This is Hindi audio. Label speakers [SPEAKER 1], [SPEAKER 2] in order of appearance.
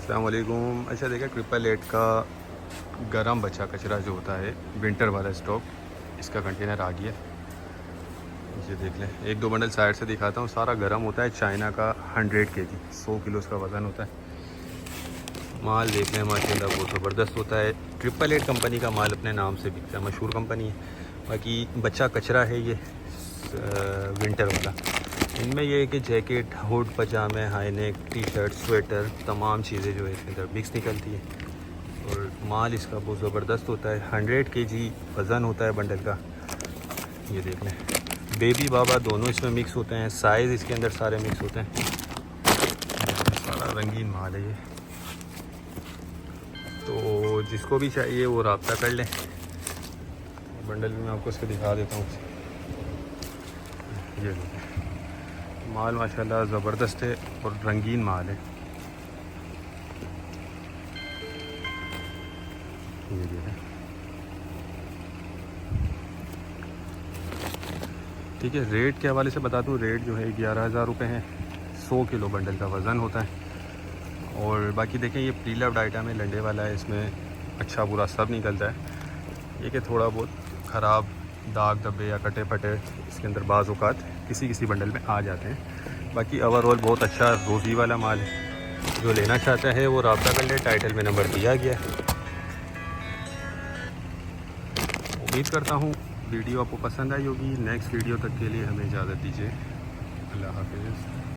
[SPEAKER 1] अस्सलामुअलैकुम। अच्छा देखा, 888 का गरम बचा कचरा जो होता है विंटर वाला स्टॉक, इसका कंटेनर आ गया। ये देख लें, एक दो बंडल साइड से दिखाता हूँ। सारा गरम होता है, चाइना का 100 kg 100 किलो उसका वज़न होता है। माल देख लें माशाल्लाह बहुत ज़बरदस्त होता है। 888 कंपनी का माल अपने नाम से बिकता है, मशहूर कंपनी है। बाकी बचा कचरा है ये विंटर वाला। इनमें ये है कि जैकेट, हुड, पजामे, high neck, T shirt, sweater, तमाम चीज़ें जो है इसके अंदर मिक्स निकलती है। और माल इसका बहुत ज़बरदस्त होता है। 100 kg वज़न होता है बंडल का। ये देख लें, बेबी बाबा दोनों इसमें मिक्स होते हैं। साइज़ इसके अंदर सारे मिक्स होते हैं। सारा रंगीन माल है ये। तो जिसको भी चाहिए वो रब्ता कर लें। बंडल भी मैं आपको इसको दिखा देता हूँ। ये देखें, माल माशाल्लाह ज़बरदस्त है और रंगीन माल है। ये देखें, ठीक है। रेट के हवाले से बता दूँ, रेट जो है 11,000 रुपये है। 100 किलो बंडल का वज़न होता है। और बाकी देखें, ये प्री लव्ड आइटम है, लंडे वाला है। इसमें अच्छा बुरा सब निकलता है। ये कि थोड़ा बहुत ख़राब दाग धब्बे या कटे फटे इसके अंदर बाज़ औक़ात किसी बंडल में आ जाते हैं। बाकी ओवरऑल बहुत अच्छा रोज़ी वाला माल है। जो लेना चाहता है वो रब्ता कर ले, टाइटल में नंबर दिया गया है। उम्मीद करता हूँ वीडियो आपको पसंद आई होगी। नेक्स्ट वीडियो तक के लिए हमें इजाज़त दीजिए। अल्लाह हाफ़िज़।